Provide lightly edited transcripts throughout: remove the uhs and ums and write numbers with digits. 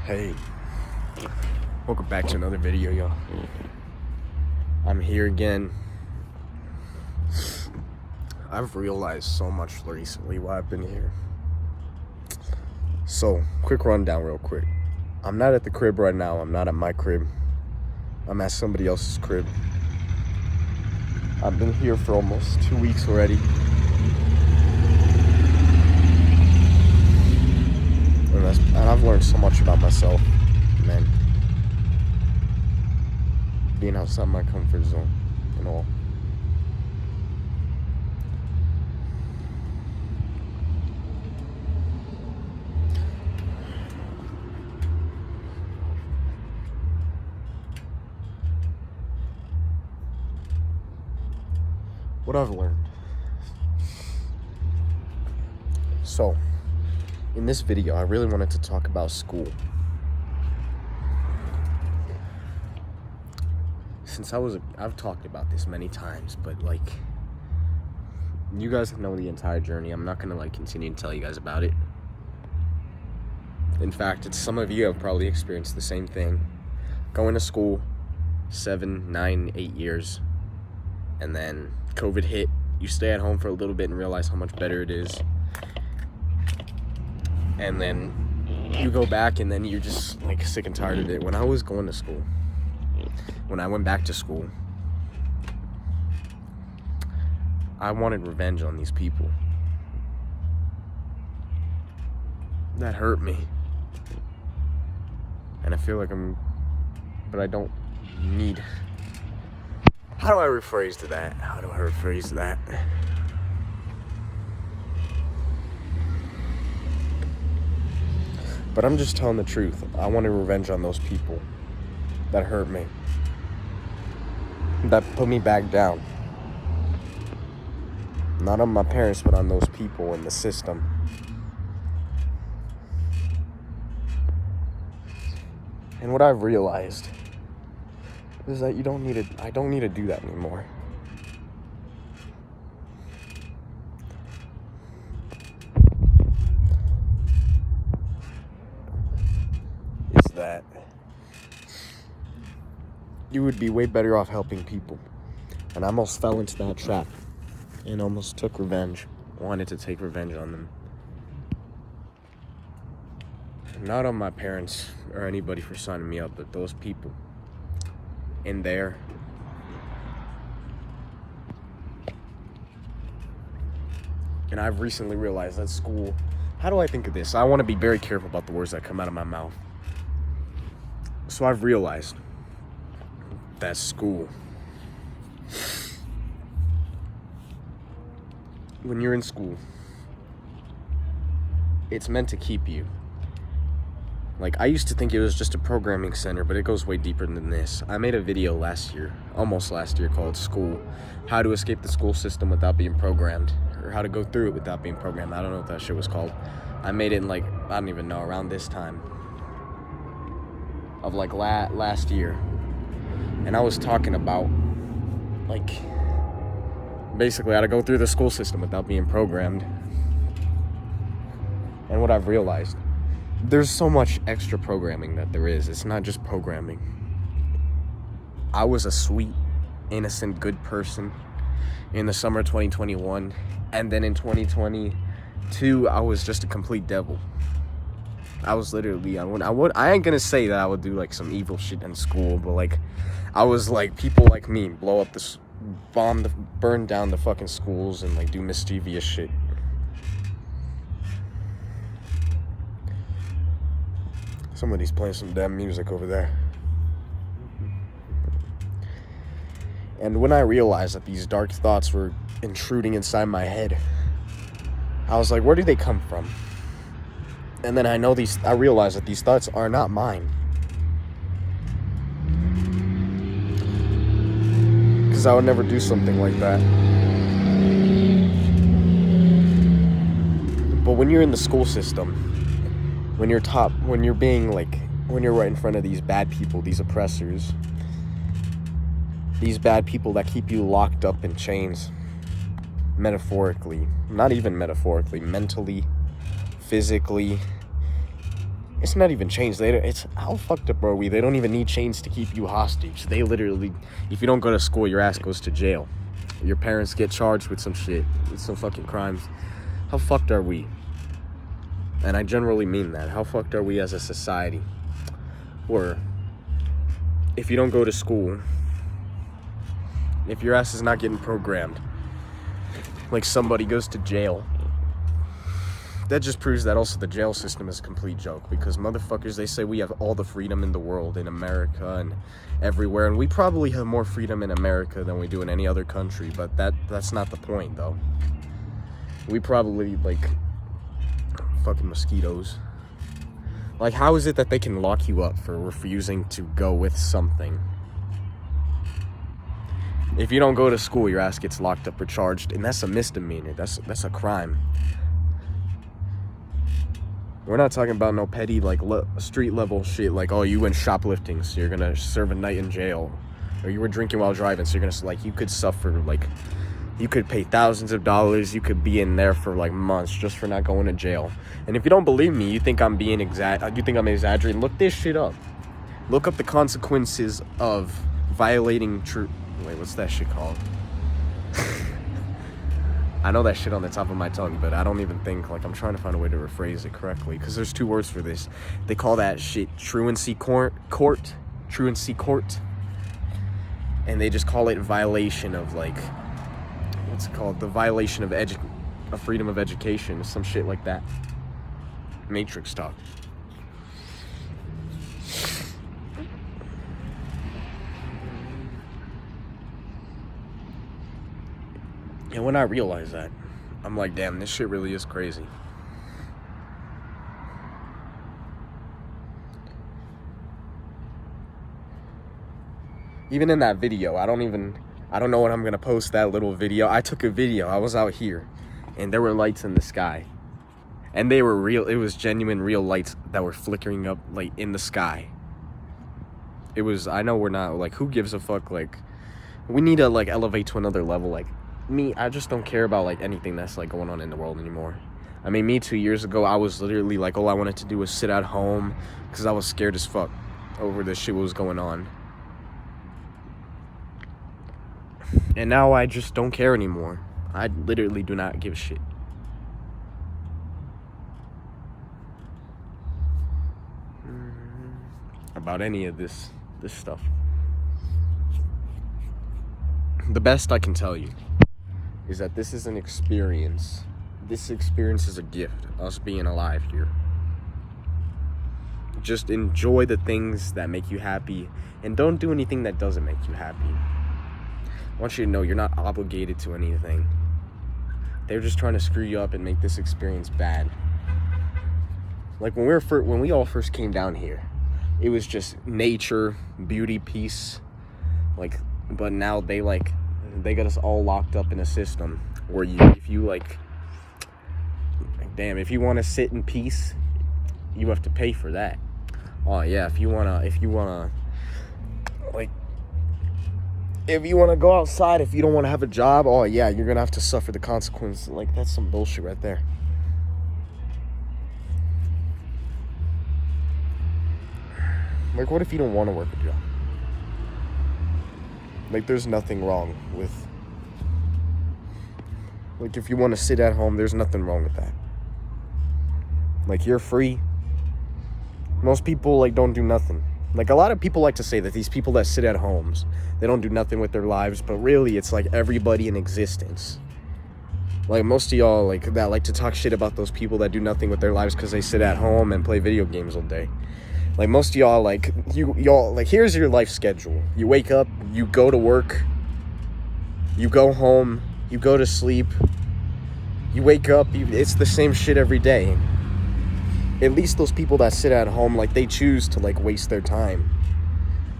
Hey, welcome back to another video, y'all. I'm here again. I've realized so much recently while I've been here. So, quick rundown real quick. I'm not at the crib right now. I'm not at my crib. I'm at somebody else's crib. I've been here for almost 2 weeks already. And I've learned so much about myself, man. Being outside my comfort zone and all. What I've learned. So, in this video, I really wanted to talk about school. Since I've talked about this many times, but you guys know the entire journey. I'm not gonna continue to tell you guys about it. In fact, some of you have probably experienced the same thing. Going to school 7, 9, 8 years, and then COVID hit. You stay at home for a little bit and realize how much better it is. And then you go back and then you're just sick and tired of it. When I was going to school, when I went back to school, I wanted revenge on these people. That hurt me. And I feel like but I don't need. How do I rephrase that? But I'm just telling the truth. I wanted revenge on those people that hurt me, that put me back down. Not on my parents, but on those people in the system. And what I've realized is that I don't need to do that anymore. That you would be way better off helping people. And I almost fell into that trap and almost took revenge. Wanted to take revenge on them. Not on my parents or anybody for signing me up, but those people in there. And I've recently realized that school, how do I think of this? I want to be very careful about the words that come out of my mouth. So I've realized that school, when you're in school, it's meant to keep you. I used to think it was just a programming center, but it goes way deeper than this. I made a video almost last year, called School, How to Escape the School System Without Being Programmed, or How to Go Through It Without Being Programmed. I don't know what that shit was called. I made it in I don't even know, around this time of last year. And I was talking about basically how to go through the school system without being programmed. And what I've realized, there's so much extra programming that there is. It's not just programming. I was a sweet, innocent, good person in the summer of 2021, and then in 2022 I was just a complete devil. I was literally, I ain't gonna say that I would do some evil shit in school, but I was people like me blow up burn down the fucking schools and do mischievous shit. Somebody's playing some damn music over there. And when I realized that these dark thoughts were intruding inside my head, I was like, where do they come from? And then I realized that these thoughts are not mine. Because I would never do something like that. But when you're in the school system, when you're right in front of these bad people, these oppressors, these bad people that keep you locked up in chains, metaphorically, not even metaphorically, mentally, physically, It's not even chains. It's how fucked up are we? They don't even need chains to keep you hostage. They literally, if you don't go to school, your ass goes to jail. Your parents get charged with some shit, with some fucking crimes. How fucked are we? And I generally mean that. How fucked are we as a society? Or if you don't go to school, if your ass is not getting programmed, like somebody goes to jail, that just proves that also the jail system is a complete joke, because motherfuckers, they say we have all the freedom in the world, in America and everywhere, and we probably have more freedom in America than we do in any other country, but that's not the point, though. We probably, like, fucking mosquitoes. Like, how is it that they can lock you up for refusing to go with something? If you don't go to school, your ass gets locked up or charged, and that's a misdemeanor. That's a crime. We're not talking about no petty, like, street level shit, like, oh, you went shoplifting, so you're gonna serve a night in jail. Or you were drinking while driving, so you're gonna, like, you could suffer, like, you could pay thousands of dollars, you could be in there for, like, months just for not going to jail. And if you don't believe me, you think I'm exaggerating, look this shit up. Look up the consequences of violating wait, what's that shit called? I know that shit on the top of my tongue, but I don't even think, like, I'm trying to find a way to rephrase it correctly, because there's two words for this. They call that shit truancy court, and they just call it violation of, like, what's it called? The violation of freedom of education, some shit like that. Matrix talk. And when I realized that, I'm like, damn, this shit really is crazy. Even in that video, I don't know when I'm gonna post that little video. I took a video, I was out here, and there were lights in the sky. And they were real, it was genuine real lights that were flickering up, like, in the sky. It was, I know we're not, like, who gives a fuck, like, we need to, like, elevate to another level, like, me, I just don't care about, like, anything that's, like, going on in the world anymore. I mean, me 2 years ago, I was literally, like, all I wanted to do was sit at home, because I was scared as fuck over this shit what was going on. And now I just don't care anymore. I literally do not give a shit. About any of this stuff. The best I can tell you is that this is an experience. This experience is a gift, us being alive here. Just enjoy the things that make you happy, and don't do anything that doesn't make you happy. I want you to know you're not obligated to anything. They're just trying to screw you up and make this experience bad. Like, when we all first came down here, it was just nature, beauty, peace, like, but now they got us all locked up in a system where if you want to sit in peace, you have to pay for that. Oh yeah, if you wanna go outside, if you don't want to have a job, oh yeah, you're gonna have to suffer the consequences. Like, that's some bullshit right there. Like, what if you don't want to work a job? Like, there's nothing wrong with, like, if you want to sit at home, there's nothing wrong with that. Like, you're free. Most people, like, don't do nothing. Like, a lot of people like to say that these people that sit at homes, they don't do nothing with their lives, but really, it's like everybody in existence. Like, most of y'all, like, that like to talk shit about those people that do nothing with their lives because they sit at home and play video games all day. Like, most of y'all, like, y'all, like, here's your life schedule. You wake up, you go to work, you go home, you go to sleep, you wake up, it's the same shit every day. At least those people that sit at home, like, they choose to, like, waste their time.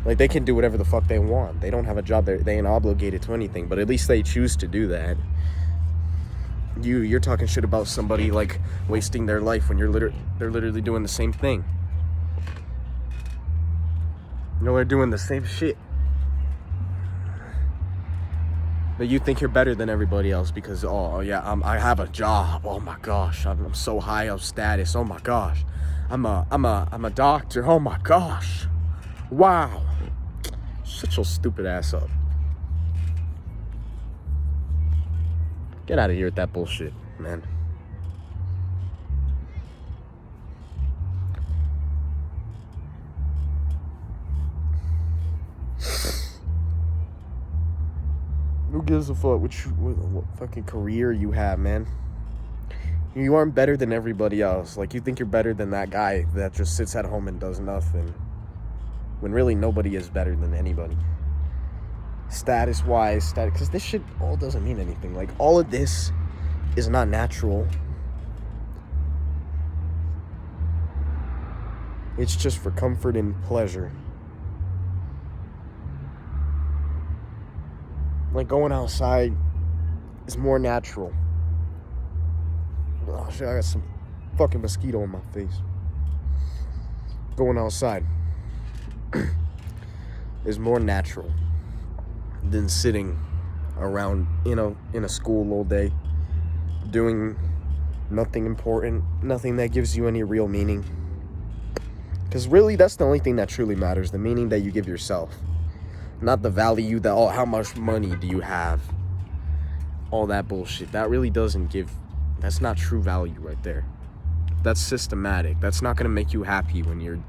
Like, they can do whatever the fuck they want. They don't have a job, they ain't obligated to anything, but at least they choose to do that. You're talking shit about somebody, like, wasting their life when they're literally doing the same thing. You know, they're doing the same shit. But you think you're better than everybody else because, oh yeah, I have a job. Oh my gosh, I'm so high of status. Oh my gosh, I'm a doctor. Oh my gosh. Wow. Shut your stupid ass up. Get out of here with that bullshit, man. Who gives a fuck what fucking career you have, man? You aren't better than everybody else. Like, you think you're better than that guy that just sits at home and does nothing, when really nobody is better than anybody. Status-wise, because this shit all doesn't mean anything. Like, all of this is not natural. It's just for comfort and pleasure. Like, going outside is more natural. Oh shit, I got some fucking mosquito in my face. Going outside is more natural than sitting around in a school all day, doing nothing important, nothing that gives you any real meaning. Because really, that's the only thing that truly matters, the meaning that you give yourself. Not the value that, oh, how much money do you have? All that bullshit. That really doesn't give, that's not true value right there. That's systematic. That's not gonna make you happy when you're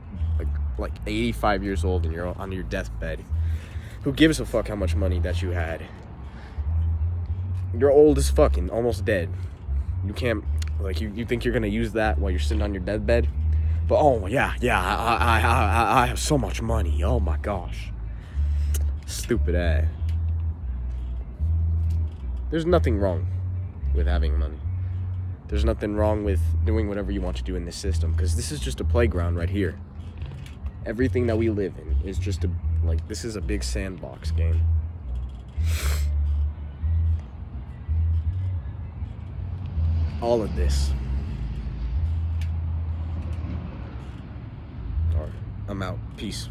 like 85 years old and you're on your deathbed. Who gives a fuck how much money that you had? You're old as fucking, almost dead. You can't, like, you think you're gonna use that while you're sitting on your deathbed? But oh yeah, I have so much money. Oh my gosh. Stupid ass. There's nothing wrong with having money. There's nothing wrong with doing whatever you want to do in this system, because this is just a playground right here. Everything that we live in is just this is a big sandbox game. All of this. Alright, I'm out. Peace.